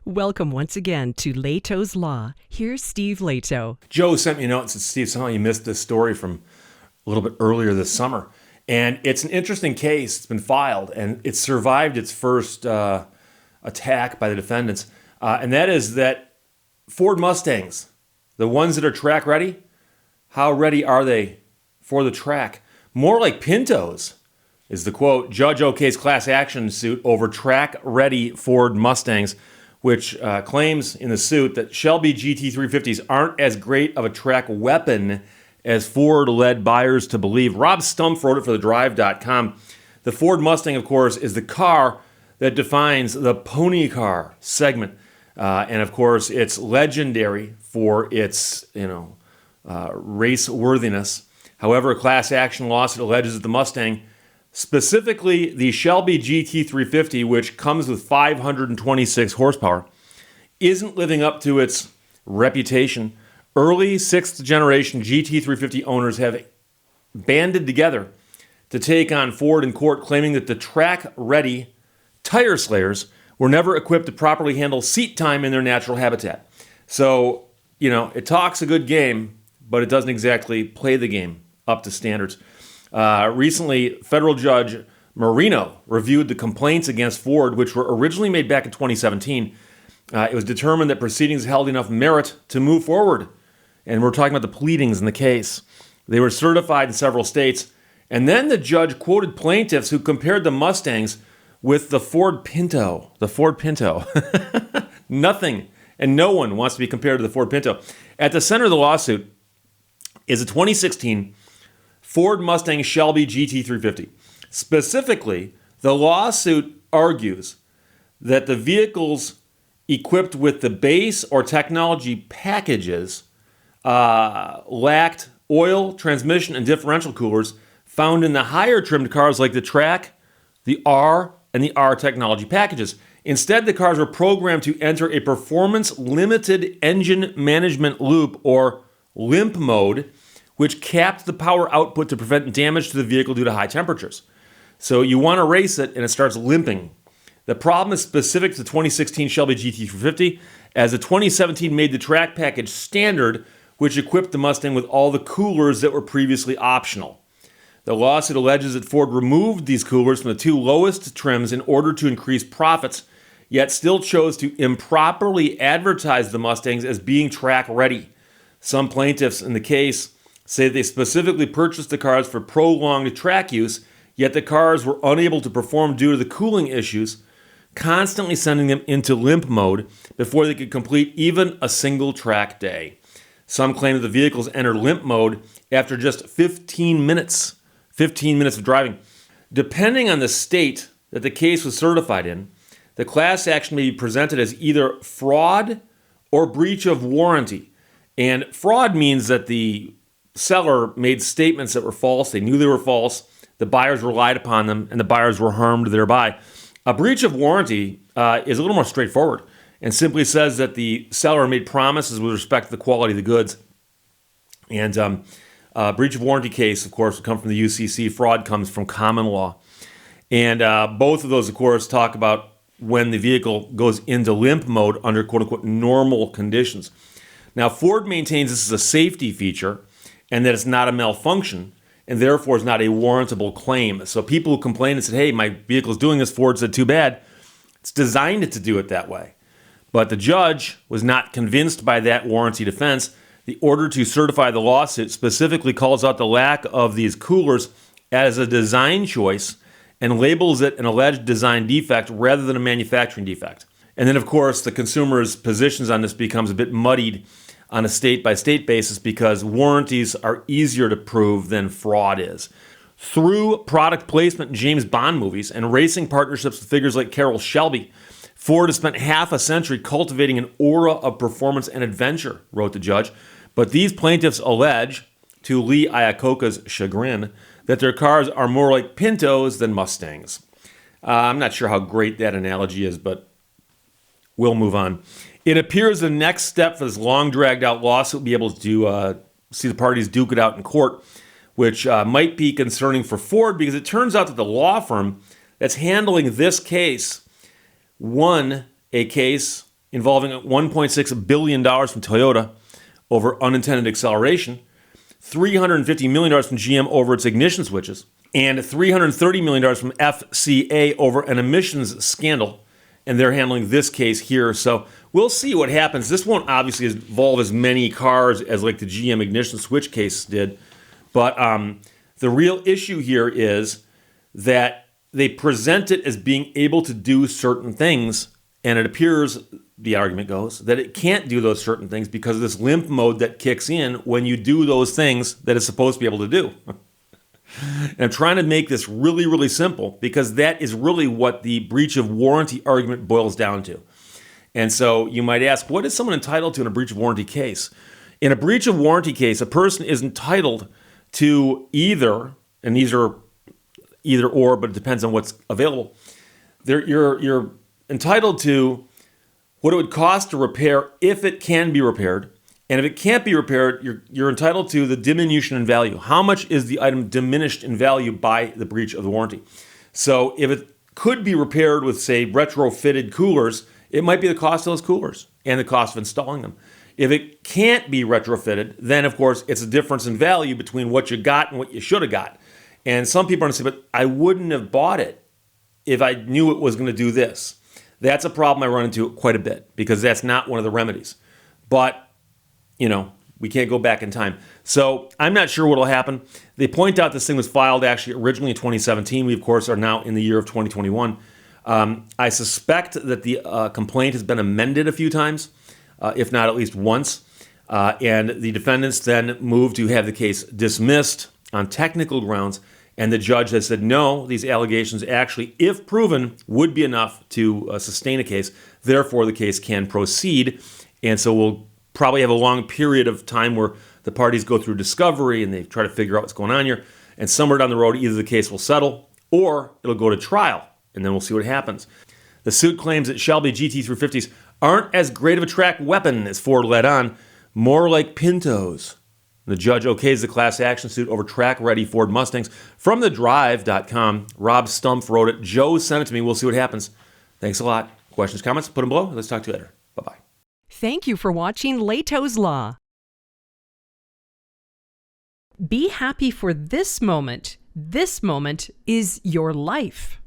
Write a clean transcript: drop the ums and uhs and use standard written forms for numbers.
Welcome once again to Lehto's Law. Here's Steve Lehto. Joe sent me a note and said, Steve, somehow you missed this story from a little bit earlier this summer. And it's an interesting case. It's been filed, and it survived its first attack by the defendants. And that is that Ford Mustangs, the ones that are track ready, how ready are they for the track? More like Pintos, is the quote. Judge OK's class action suit over track-ready Ford Mustangs, which claims in the suit that Shelby GT350s aren't as great of a track weapon as Ford led buyers to believe. Rob Stumpf wrote it for thedrive.com. The Ford Mustang, of course, is the car that defines the pony car segment. And, of course, it's legendary for its, race worthiness. However, a class action lawsuit alleges that the Mustang, specifically the Shelby GT350, which comes with 526 horsepower, isn't living up to its reputation. Early 6th generation GT350 owners have banded together to take on Ford in court, claiming that the track-ready tire slayers were never equipped to properly handle seat time in their natural habitat. So, it talks a good game, but it doesn't exactly play the game up to standards. Recently, federal judge Marino reviewed the complaints against Ford, which were originally made back in 2017. It was determined that proceedings held enough merit to move forward. And we're talking about the pleadings in the case. They were certified in several states. And then the judge quoted plaintiffs who compared the Mustangs with the Ford Pinto. The Ford Pinto. Nothing and no one wants to be compared to the Ford Pinto. At the center of the lawsuit is a 2016 Ford Mustang Shelby GT350. Specifically, the lawsuit argues that the vehicles equipped with the base or technology packages lacked oil, transmission, and differential coolers found in the higher trimmed cars like the Track, the R, and the R technology packages. Instead, the cars were programmed to enter a performance-limited engine management loop, or limp mode, which capped the power output to prevent damage to the vehicle due to high temperatures. So you want to race it, and it starts limping. The problem is specific to the 2016 Shelby GT350, as the 2017 made the track package standard, which equipped the Mustang with all the coolers that were previously optional. The lawsuit alleges that Ford removed these coolers from the two lowest trims in order to increase profits, yet still chose to improperly advertise the Mustangs as being track ready. Some plaintiffs in the case say they specifically purchased the cars for prolonged track use, yet the cars were unable to perform due to the cooling issues, constantly sending them into limp mode before they could complete even a single track day. Some claim that the vehicles entered limp mode after just 15 minutes of driving. Depending on the state that the case was certified in, the class action may be presented as either fraud or breach of warranty. And fraud means that the seller made statements that were false. They knew they were false. The buyers relied upon them, and the buyers were harmed thereby. A breach of warranty is a little more straightforward and simply says that the seller made promises with respect to the quality of the goods. And breach of warranty case, of course, would come from the UCC. Fraud comes from common law. And both of those, of course, talk about when the vehicle goes into limp mode under quote-unquote normal conditions. Now, Ford maintains this is a safety feature and that it's not a malfunction, and therefore is not a warrantable claim. So people who complained and said, hey, my vehicle's doing this, Ford said, too bad. It's designed it to do it that way. But the judge was not convinced by that warranty defense. The order to certify the lawsuit specifically calls out the lack of these coolers as a design choice and labels it an alleged design defect rather than a manufacturing defect. And then, of course, the consumer's positions on this becomes a bit muddied on a state-by-state basis because warranties are easier to prove than fraud is. Through product placement in James Bond movies and racing partnerships with figures like Carroll Shelby, Ford has spent half a century cultivating an aura of performance and adventure, wrote the judge. But these plaintiffs allege, to Lee Iacocca's chagrin, that their cars are more like Pintos than Mustangs. I'm not sure how great that analogy is, but we'll move on. It appears the next step for this long dragged-out lawsuit will be able to see the parties duke it out in court, which might be concerning for Ford because it turns out that the law firm that's handling this case won a case involving $1.6 billion from Toyota over unintended acceleration, $350 million from GM over its ignition switches, and $330 million from FCA over an emissions scandal. And they're handling this case here. So we'll see what happens. This won't obviously involve as many cars as like the GM ignition switch case did. But the real issue here is that they present it as being able to do certain things. And it appears, the argument goes, that it can't do those certain things because of this limp mode that kicks in when you do those things that it's supposed to be able to do. And I'm trying to make this really, really simple because that is really what the breach of warranty argument boils down to. And so you might ask, what is someone entitled to in a breach of warranty case? In a breach of warranty case, a person is entitled to either, and these are either or, but it depends on what's available. You're entitled to what it would cost to repair if it can be repaired. And if it can't be repaired, you're entitled to the diminution in value. How much is the item diminished in value by the breach of the warranty? So if it could be repaired with, say, retrofitted coolers, it might be the cost of those coolers and the cost of installing them. If it can't be retrofitted, then, of course, it's a difference in value between what you got and what you should have got. And some people are going to say, but I wouldn't have bought it if I knew it was going to do this. That's a problem I run into quite a bit because that's not one of the remedies. But we can't go back in time. So I'm not sure what will happen. They point out this thing was filed actually originally in 2017. We, of course, are now in the year of 2021. I suspect that the complaint has been amended a few times, if not at least once. And the defendants then moved to have the case dismissed on technical grounds. And the judge has said, no, these allegations actually, if proven, would be enough to sustain a case. Therefore, the case can proceed. And so we'll probably have a long period of time where the parties go through discovery and they try to figure out what's going on here. And somewhere down the road, either the case will settle or it'll go to trial. And then we'll see what happens. The suit claims that Shelby GT350s aren't as great of a track weapon as Ford led on, more like Pintos. The judge okays the class action suit over track-ready Ford Mustangs. From thedrive.com, Rob Stumpf wrote it. Joe sent it to me. We'll see what happens. Thanks a lot. Questions, comments, put them below. Let's talk to you later. Bye-bye. Thank you for watching Lehto's Law. Be happy for this moment. This moment is your life.